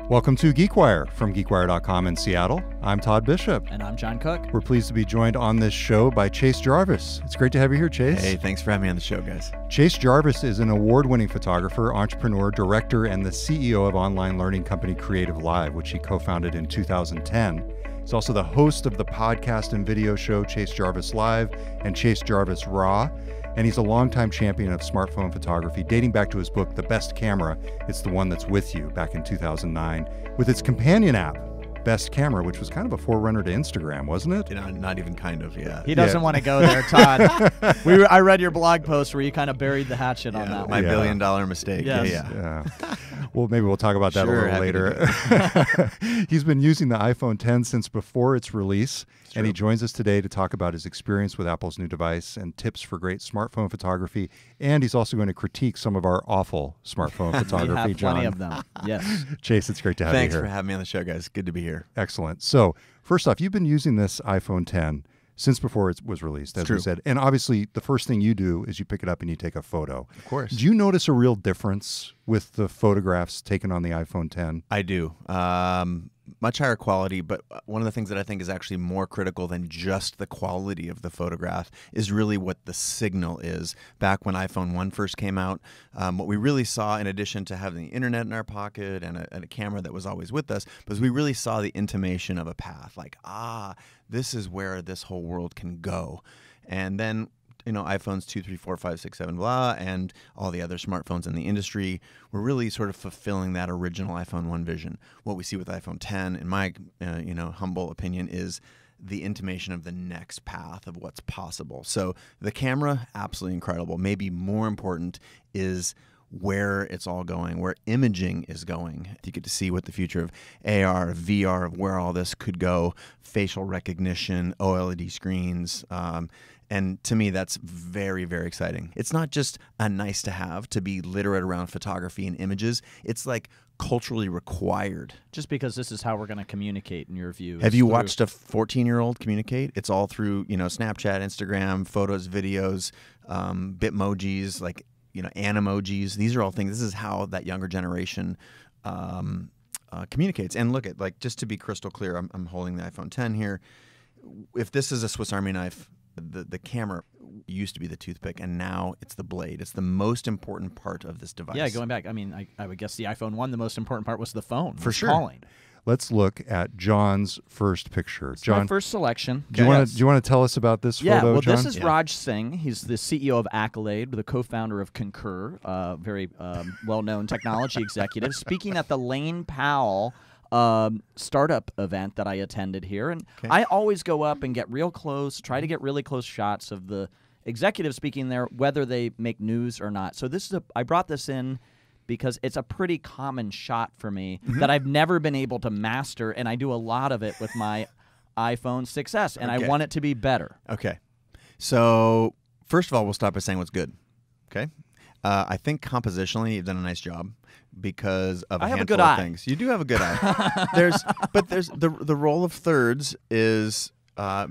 Welcome to GeekWire from GeekWire.com in Seattle. I'm Todd Bishop. And I'm John Cook. We're pleased to be joined on this show by Chase Jarvis. It's great to have you here, Chase. Hey, thanks for having me on the show, guys. Chase Jarvis is an award-winning photographer, entrepreneur, director, and the CEO of online learning company CreativeLive, which he co-founded in 2010. He's also the host of the podcast and video show Chase Jarvis Live and Chase Jarvis Raw. And he's a longtime champion of smartphone photography, dating back to his book, The Best Camera. It's the one that's with you, back in 2009, with its companion app, Best Camera, which was kind of a forerunner to Instagram, wasn't it? You know, not even kind of, yeah. He doesn't want to go there, Todd. I read your blog post where you kind of buried the hatchet on that one. My billion-dollar mistake. Yes. Yeah. Well, maybe we'll talk about that a little later. He's been using the iPhone X since before its release, and he joins us today to talk about his experience with Apple's new device and tips for great smartphone photography. And he's also going to critique some of our awful smartphone photography, We have John. plenty of them. Yes. Chase, it's great to have you here. Thanks for having me on the show, guys. Good to be here. Excellent. So, first off, you've been using this iPhone X since before it was released, as we said. And obviously, the first thing you do is you pick it up and you take a photo. Of course. Do you notice a real difference with the photographs taken on the iPhone X? I do. Much higher quality, but one of the things that I think is actually more critical than just the quality of the photograph is really what the signal is. Back when iPhone 1 first came out, what we really saw, in addition to having the internet in our pocket and a camera that was always with us, was we really saw the intimation of a path, like, this is where this whole world can go. And then iPhones 2, 3, 4, 5, 6, 7, blah, and all the other smartphones in the industry were really sort of fulfilling that original iPhone 1 vision. What we see with iPhone X, in my humble opinion, is the intimation of the next path of what's possible. So the camera, absolutely incredible. Maybe more important is where it's all going, where imaging is going. You get to see what the future of AR, VR, of where all this could go, facial recognition, OLED screens, and to me, that's very, very exciting. It's not just a nice to have to be literate around photography and images. It's like culturally required. Just because this is how we're going to communicate, in your view. Have you watched a 14-year-old communicate? It's all through, Snapchat, Instagram, photos, videos, Bitmojis, like, Animojis. These are all things. This is how that younger generation communicates. And look at, like, just to be crystal clear, I'm holding the iPhone X here. If this is a Swiss Army knife, the camera used to be the toothpick, and now it's the blade. It's the most important part of this device. Yeah, going back, I mean, I would guess the iPhone 1, the most important part was the phone. For sure. Calling. Let's look at John's first picture. It's John, my first selection. Do you want to tell us about this photo, well, John? this is Raj Singh. He's the CEO of Accolade, the co-founder of Concur, very well-known technology executive, speaking at the Lane Powell startup event that I attended here. And I always go up and get real close, try to get really close shots of the executive speaking there, whether they make news or not. So this is I brought this in because it's a pretty common shot for me that I've never been able to master, and I do a lot of it with my iPhone 6S, and I want it to be better. Okay. So first of all, we'll start by saying what's good. Okay. I think compositionally you've done a nice job because of a handful of things. You do have a good eye. there's the role of thirds is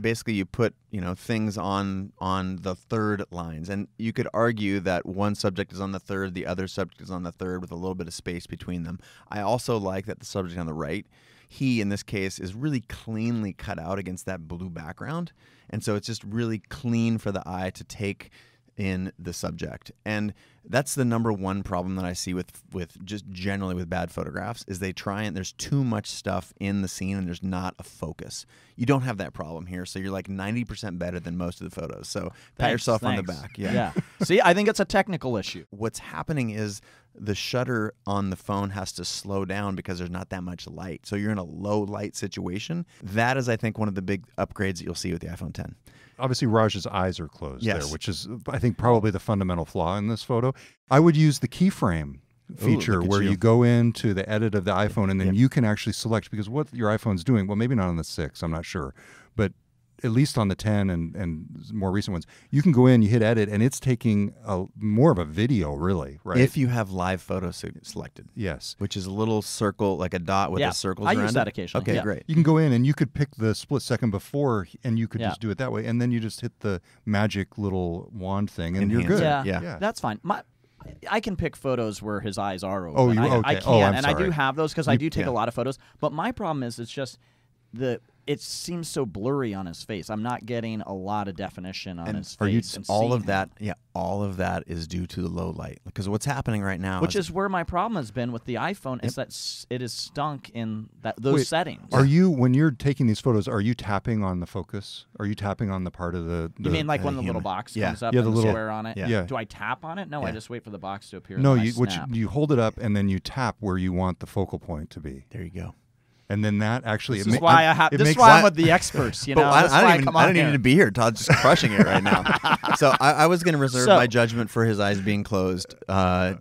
basically you put things on the third lines, and you could argue that one subject is on the third, the other subject is on the third, with a little bit of space between them. I also like that the subject on the right, he in this case is really cleanly cut out against that blue background, and so it's just really clean for the eye to take in the subject. And that's the number one problem that I see with just generally with bad photographs, is they try and there's too much stuff in the scene and there's not a focus. You don't have that problem here, so you're like 90% better than most of the photos. So pat yourself on the back. Yeah. See, I think it's a technical issue. What's happening is the shutter on the phone has to slow down because there's not that much light. So you're in a low light situation. That is, I think, one of the big upgrades that you'll see with the iPhone X. Obviously, Raj's eyes are closed there, which is, I think, probably the fundamental flaw in this photo. I would use the keyframe feature where you go into the edit of the iPhone and then you can actually select, because what your iPhone's doing, well, maybe not on the 6, I'm not sure, but at least on the 10 and more recent ones, you can go in, you hit edit, and it's taking more of a video, really, right? If you have live photo selected. Yes. Which is a little circle, like a dot with the circles around it. I use that occasionally. Okay, great. You can go in and you could pick the split second before, and you could just do it that way, and then you just hit the magic little wand thing, and you're good. Yeah, that's fine. I can pick photos where his eyes are open. Oh, you I okay? can, Oh, I'm and I do sorry. have those because I do take yeah. a lot of photos. But my problem is, it's just it seems so blurry on his face. I'm not getting a lot of definition on his face. And all seeing of that? him. Yeah, all of that is due to the low light. Because what's happening right now, Which is where my problem has been with the iPhone, is that it is stunk in those Wait, settings. Are you, when you're taking these photos, are you tapping on the focus? Are you tapping on the part of the You mean like when the little human. box Yeah. comes up Yeah, and the the little- square on it? Yeah. Yeah. Do I tap on it? No, I Yeah. just wait for the box to appear. No, and then I which snap. you hold it up and then you tap where you want the focal point to be, There you go. and then that actually This is why I'm with the experts. You know, But That's why I don't even need to be here. Todd's just crushing it right now. So I was going to reserve my judgment for his eyes being closed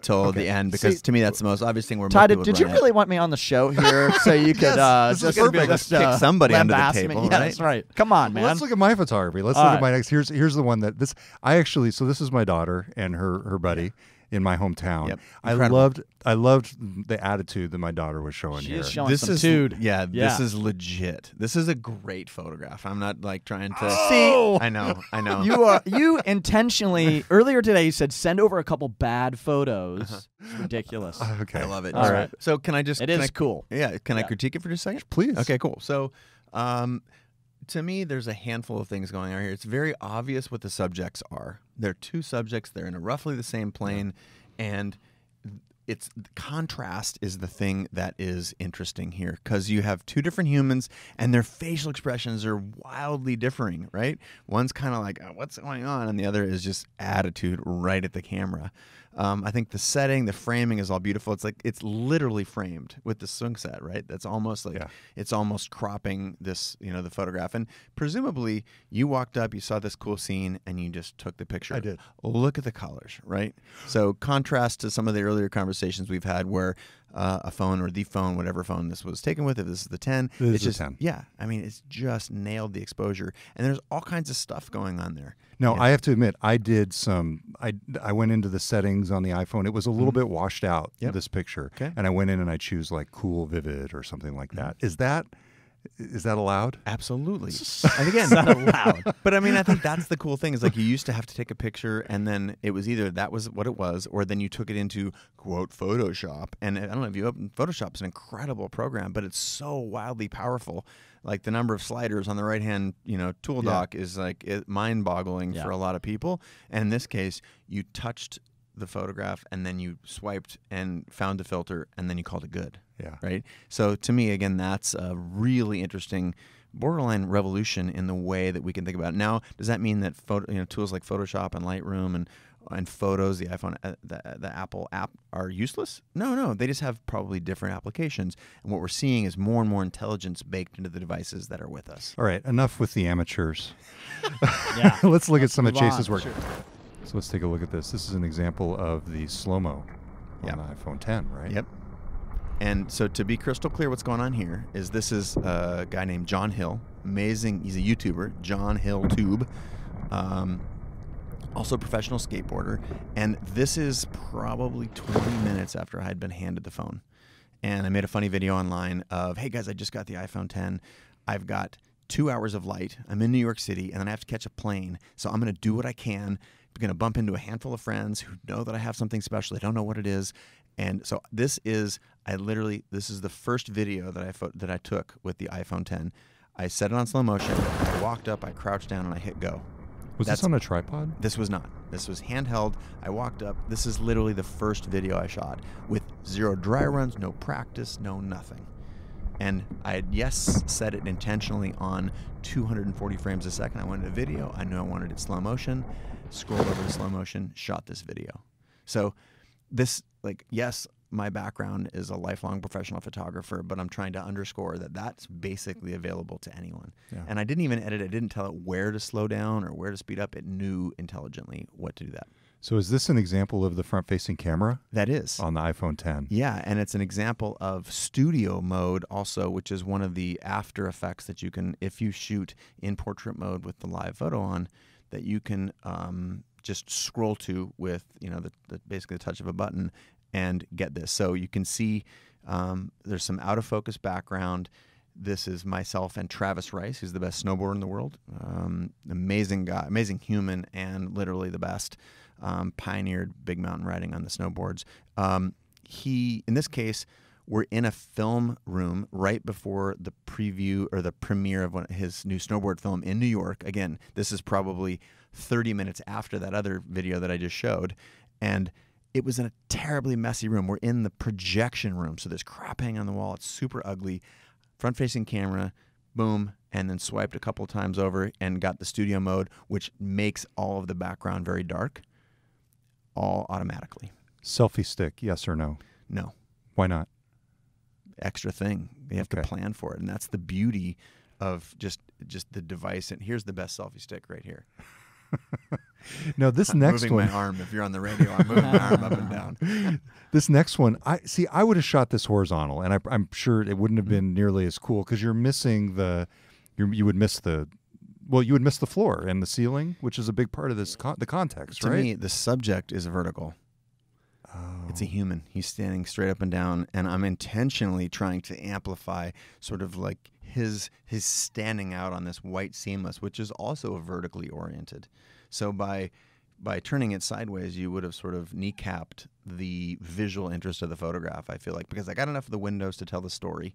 till the end, because to me that's the most obvious thing. Where Todd, most people did you would run really want me on the show here so you could Yes, this is perfect. just Kick somebody under the lambast me? table, Yeah, right? that's right. Come on, man. Well, let's look at my photography. Let's All look at right. my next. Here's the one that this I actually. So this is my daughter and her buddy in my hometown. Yep. I Incredible. loved the attitude that my daughter was showing She here. is showing This some is dude. yeah, Yeah. this is legit. This is a great photograph. I'm not like trying to See, I know. you intentionally earlier today you said send over a couple bad photos. It's ridiculous. Okay, I love it. All right. So can I just It can is I- cool. Yeah, can I Yeah. critique it for just a second? please. Okay, cool. So, to me, there's a handful of things going on here. It's very obvious what the subjects are. They're two subjects. They're in roughly the same plane, and it's contrast is the thing that is interesting here, because you have two different humans and their facial expressions are wildly differing, right? One's kind of like, oh, what's going on? And the other is just attitude right at the camera. I think the setting, the framing is all beautiful. It's like it's literally framed with the swing set, right? That's almost like it's almost cropping this, the photograph. And presumably you walked up, you saw this cool scene, and you just took the picture. I did. Look at the colors, right? So contrast to some of the earlier conversations we've had where a phone or the phone, whatever phone this was taken with, if this is the 10, This it's is just the 10. Yeah, I mean, it's just nailed the exposure, and there's all kinds of stuff going on there. No, Yeah. I have to admit, I did some. I went into the settings on the iPhone. It was a little bit washed out. Yep. This picture, Okay. and I went in and I choose like cool, vivid, or something like that. Is that allowed? Absolutely. And again, Not allowed. but I mean, I think that's the cool thing is like you used to have to take a picture and then it was either that was what it was, or then you took it into quote Photoshop. And I don't know if you open Photoshop, it's an incredible program, but it's so wildly powerful. Like the number of sliders on the right hand, tool dock is like mind boggling for a lot of people. And in this case, you touched the photograph and then you swiped and found the filter and then you called it good. Yeah. Right. So to me, again, that's a really interesting borderline revolution in the way that we can think about it. Now, does that mean that tools like Photoshop and Lightroom and Photos, the iPhone, the Apple app are useless? No. They just have probably different applications. And what we're seeing is more and more intelligence baked into the devices that are with us. All right, enough with the amateurs. Yeah. Let's look at some of move on. Chase's work. Sure. So let's take a look at this. This is an example of the slow-mo on Yeah. the iPhone 10, right? Yep. And so to be crystal clear, what's going on here is this is a guy named John Hill. Amazing. He's a YouTuber, John Hill Tube. Also a professional skateboarder. And this is probably 20 minutes after I had been handed the phone. And I made a funny video online of, hey guys, I just got the iPhone 10. I've got 2 hours of light. I'm in New York City, and then I have to catch a plane. So I'm going to do what I can. I'm going to bump into a handful of friends who know that I have something special. They don't know what it is. And so this is the first video that I took with the iPhone 10. I set it on slow motion. I walked up, I crouched down, and I hit go. Was this on a tripod? This was not. This was handheld. I walked up. This is literally the first video I shot with 0 dry runs, no practice, no nothing. And I had, set it intentionally on 240 frames a second. I wanted a video. I knew I wanted it slow motion. Scrolled over to slow motion, shot this video. So this, my background is a lifelong professional photographer, but I'm trying to underscore that that's basically available to anyone. Yeah. And I didn't even edit it. I didn't tell it where to slow down or where to speed up. It knew intelligently what to do that. So is this an example of the front-facing camera That is. on the iPhone 10? Yeah, and it's an example of studio mode also, which is one of the after effects that you can, if you shoot in portrait mode with the live photo on, that you can just scroll to with, basically the touch of a button and get this. So you can see there's some out of focus background. This is myself and Travis Rice, who's the best snowboarder in the world. Amazing guy, amazing human, and literally the best. Pioneered big mountain riding on the snowboards. In this case, we're in a film room right before the preview or the premiere of his new snowboard film in New York. Again, this is probably 30 minutes after that other video that I just showed. And it was in a terribly messy room. We're in the projection room. So there's crap hanging on the wall. It's super ugly. Front-facing camera, boom, and then swiped a couple times over and got the studio mode, which makes all of the background very dark, all automatically. Selfie stick, yes or no? No. Why not? Extra thing. You have to plan for it, and that's the beauty of just the device. And here's the best selfie stick right here. No, this next moving one. My arm. If you're on the radio, I'm moving my arm up and down. This next one, I would have shot this horizontal, and I'm sure it wouldn't have been nearly as cool because you're missing you would miss the floor and the ceiling, which is a big part of this the context, to right? To me, the subject is vertical. Oh. It's a human. He's standing straight up and down, and I'm intentionally trying to amplify sort of like his standing out on this white seamless, which is also vertically oriented. So by turning it sideways, you would have sort of kneecapped the visual interest of the photograph, I feel like, because I got enough of the windows to tell the story.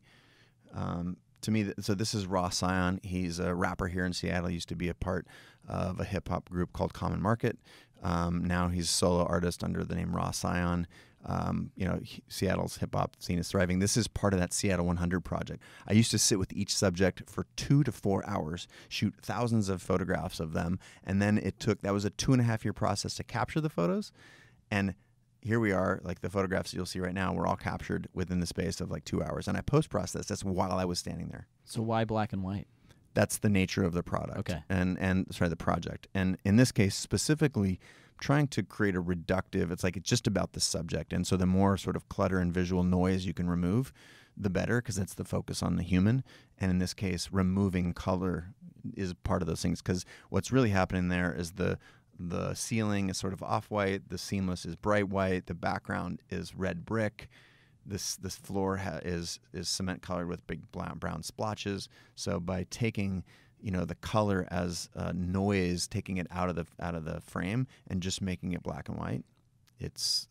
To me, so this is Ross Sion. He's a rapper here in Seattle. He used to be a part of a hip-hop group called Common Market. Now he's a solo artist under the name Ross Sion. Seattle's hip-hop scene is thriving. This is part of that Seattle 100 project. I used to sit with each subject for 2 to 4 hours, shoot thousands of photographs of them, and then that was a 2.5-year process to capture the photos. And here we are, like the photographs you'll see right now, were all captured within the space of like 2 hours. And I post-processed this while I was standing there. So why black and white? That's the nature of the product. Okay. And the project. And in this case, specifically, trying to create a reductive, it's just about the subject. And so the more sort of clutter and visual noise you can remove, the better, because that's the focus on the human. And in this case, removing color is part of those things, because what's really happening there is the ceiling is sort of off-white, the seamless is bright white, the background is red brick. This floor is cement colored with big brown splotches. So by taking the color as noise, taking it out of the frame and just making it black and white, it's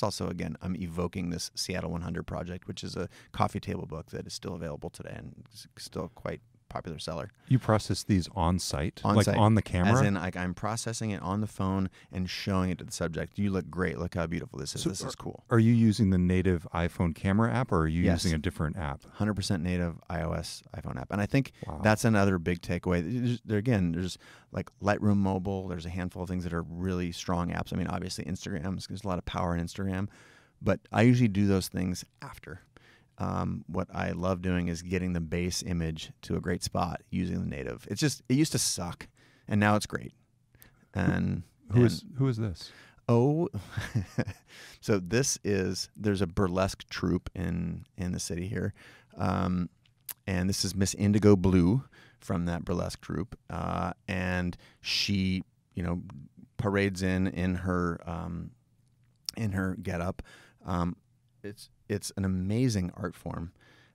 also, again, I'm evoking this Seattle 100 project, which is a coffee table book that is still available today and is still quite popular seller. You process these on site, like on the camera? As in, I'm processing it on the phone and showing it to the subject. You look great. Look how beautiful this is. So this is cool. Are you using the native iPhone camera app, or are you using a different app? 100% native iOS iPhone app. And I think that's another big takeaway. There's like Lightroom Mobile. There's a handful of things that are really strong apps. I mean, obviously Instagram. There's a lot of power in Instagram. But I usually do those things after. What I love doing is getting the base image to a great spot using the native. It used to suck, and now it's great. And who is this? Oh, so there's a burlesque troupe in the city here, and this is Miss Indigo Blue from that burlesque troupe, and she parades in her getup. It's an amazing art form,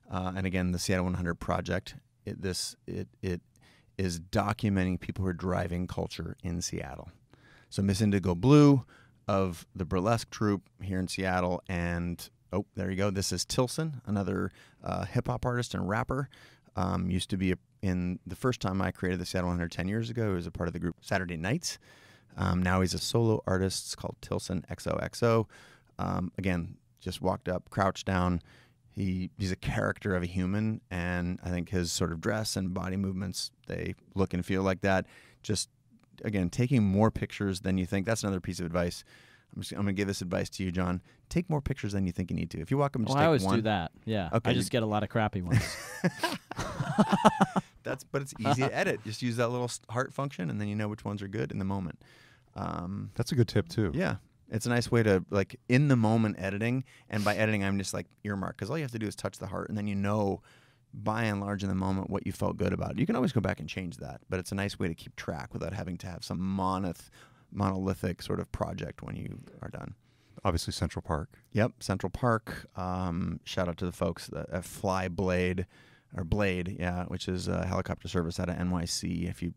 and again, the Seattle 100 project. It is documenting people who are driving culture in Seattle. So Miss Indigo Blue of the burlesque troupe here in Seattle, and there you go. This is Tilson, another hip hop artist and rapper. Used to be in the first time I created the Seattle 100 10 years ago. He was a part of the group Saturday Nights. Now he's a solo artist. It's called Tilson XOXO. Again, just walked up, crouched down. He's a character of a human, and I think his sort of dress and body movements, they look and feel like that. Just, again, taking more pictures than you think. That's another piece of advice. I'm going to give this advice to you, John. Take more pictures than you think you need to. If you walk up and just take one. I always do that. Yeah. Okay. I just get a lot of crappy ones. But it's easy to edit. Just use that little heart function, and then you know which ones are good in the moment. That's a good tip, too. Yeah. It's a nice way to, like, in the moment editing, and by editing, I'm just like earmark, because all you have to do is touch the heart, and then you know, by and large, in the moment, what you felt good about. You can always go back and change that, but it's a nice way to keep track without having to have some monolithic sort of project when you are done. Obviously, Central Park. Yep, Central Park. Shout out to the folks at Fly Blade. or Blade, yeah, which is a helicopter service out of NYC. If you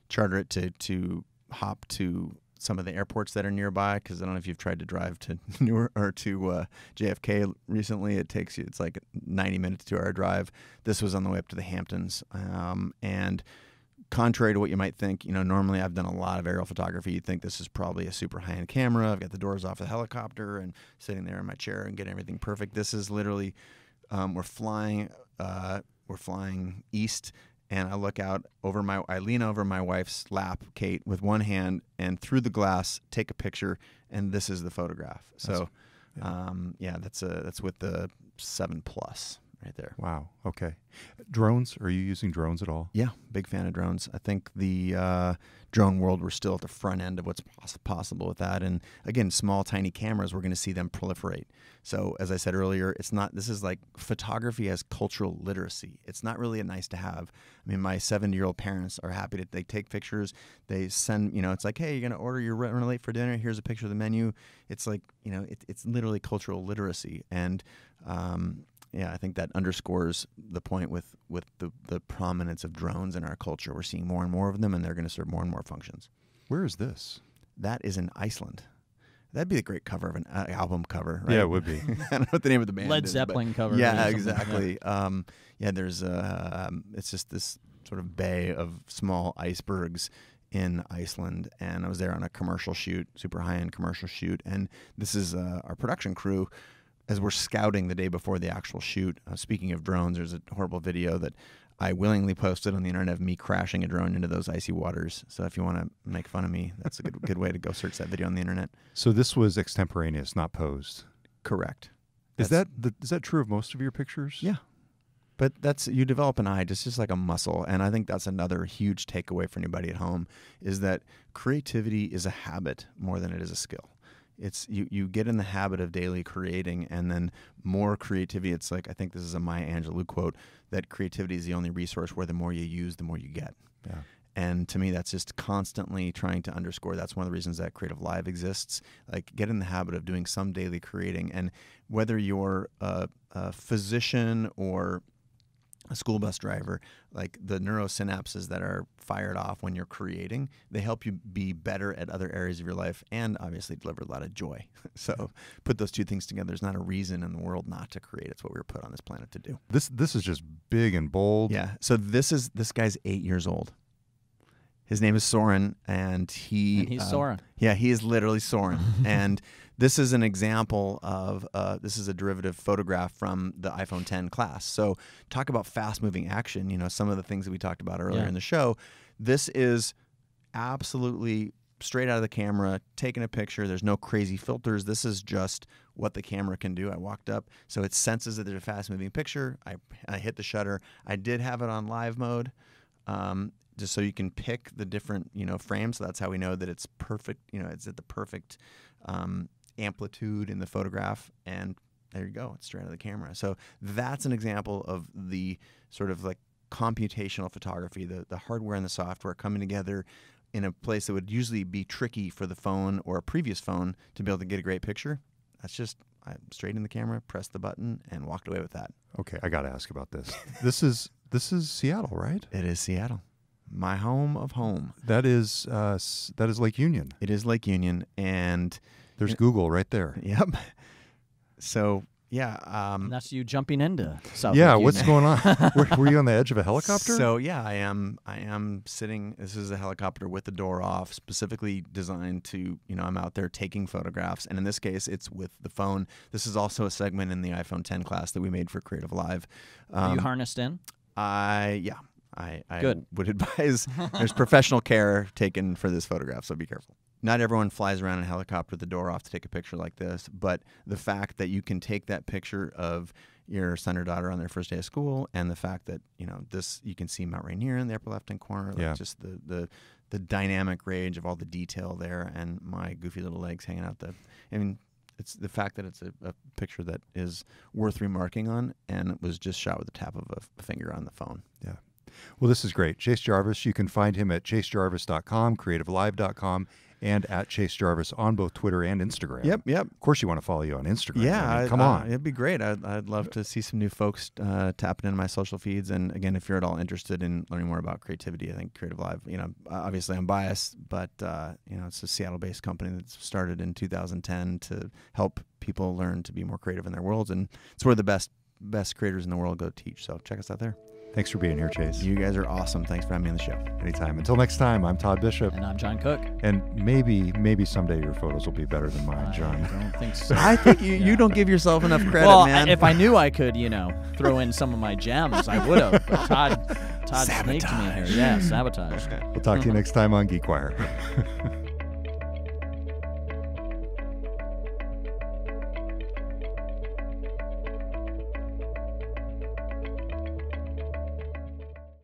charter it to hop to some of the airports that are nearby, because I don't know if you've tried to drive to Newark or to JFK recently. It's like a 90-minute to 2-hour drive. This was on the way up to the Hamptons, and contrary to what you might think, normally I've done a lot of aerial photography. You'd think this is probably a super high-end camera. I've got the doors off the helicopter and sitting there in my chair and getting everything perfect. This is literally, we're flying east, and I lean over my wife's lap, Kate, with one hand, and through the glass, take a picture, and this is the photograph. So, that's with the 7 Plus. Right there. Wow. Okay. Drones? Are you using drones at all? Yeah, big fan of drones. I think the drone world, we're still at the front end of what's possible with that. And again, small, tiny cameras, we're going to see them proliferate. So as I said earlier, this is like photography as cultural literacy. It's not really a nice to have. I mean, my 70-year-old parents are happy they take pictures. They send, it's like, hey, you're going to order, you're running late for dinner. Here's a picture of the menu. It's like, it's literally cultural literacy. And, I think that underscores the point with the prominence of drones in our culture. We're seeing more and more of them, and they're going to serve more and more functions. Where is this? That is in Iceland. That'd be a great cover of an album cover, right? Yeah, it would be. I don't know what the name of the band Led is. Zeppelin cover. Yeah, exactly. There's it's just this sort of bay of small icebergs in Iceland, and I was there on a commercial shoot, super high-end commercial shoot, and this is our production crew. As we're scouting the day before the actual shoot, speaking of drones, there's a horrible video that I willingly posted on the internet of me crashing a drone into those icy waters. So if you want to make fun of me, that's a good way to go search that video on the internet. So this was extemporaneous, not posed. Correct. Is that true of most of your pictures? Yeah. But you develop an eye just like a muscle. And I think that's another huge takeaway for anybody at home, is that creativity is a habit more than it is a skill. It's you get in the habit of daily creating, and then more creativity. It's like, I think this is a Maya Angelou quote, that creativity is the only resource where the more you use, the more you get. Yeah. And to me, that's just constantly trying to underscore. That's one of the reasons that CreativeLive exists. Like, get in the habit of doing some daily creating. And whether you're a physician or a school bus driver, like the neurosynapses that are fired off when you're creating, they help you be better at other areas of your life and obviously deliver a lot of joy. So put those two things together. There's not a reason in the world not to create. It's what we were put on this planet to do. This is just big and bold. Yeah. So this guy's 8 years old. His name is Soren, and he's Soren. Yeah, he is literally Soren. And this is an example of this is a derivative photograph from the iPhone 10 class. So talk about fast-moving action. Some of the things that we talked about earlier in the show. This is absolutely straight out of the camera, taking a picture. There's no crazy filters. This is just what the camera can do. I walked up, so it senses that there's a fast-moving picture. I hit the shutter. I did have it on live mode. Just so you can pick the different, frames. So that's how we know that it's perfect. It's at the perfect amplitude in the photograph. And there you go. It's straight out of the camera. So that's an example of the sort of like computational photography, the hardware and the software coming together in a place that would usually be tricky for the phone or a previous phone to be able to get a great picture. That's just straight in the camera, pressed the button, and walked away with that. Okay, I got to ask about this. This is Seattle, right? It is Seattle. My home of home. That is Lake Union. It is Lake Union, and there's Google right there. Yep. So yeah, and that's you jumping into South. Yeah, Lake what's Union. going on? Were you on the edge of a helicopter? So yeah, I am sitting. This is a helicopter with the door off, specifically designed to, I'm out there taking photographs, and in this case, it's with the phone. This is also a segment in the iPhone 10 class that we made for CreativeLive. Are you harnessed in? I Good. would advise there's professional care taken for this photograph, so be careful. Not everyone flies around in a helicopter with the door off to take a picture like this, but the fact that you can take that picture of your son or daughter on their first day of school, and the fact that you can see Mount Rainier in the upper left-hand corner, like just the dynamic range of all the detail there, and my goofy little legs hanging out. It's the fact that it's a picture that is worth remarking on, and it was just shot with the tap of a finger on the phone. Yeah. Well, this is great. Chase Jarvis, you can find him at chasejarvis.com, creativelive.com, and at Chase Jarvis on both Twitter and Instagram. Yep. Of course, you want to follow you on Instagram. Yeah, I mean, come on. It'd be great. I'd love to see some new folks tapping into my social feeds. And again, if you're at all interested in learning more about creativity, I think CreativeLive, obviously I'm biased, but it's a Seattle-based company that's started in 2010 to help people learn to be more creative in their worlds, and it's where the best creators in the world go teach. So check us out there. Thanks for being here, Chase. You guys are awesome. Thanks for having me on the show. Anytime. Until next time, I'm Todd Bishop. And I'm John Cook. And maybe someday your photos will be better than mine, John. I don't think so. I think you don't give yourself enough credit, man. If I knew I could, throw in some of my gems, I would have. But Todd snaked me here. Yeah, sabotage. We'll talk to you next time on GeekWire.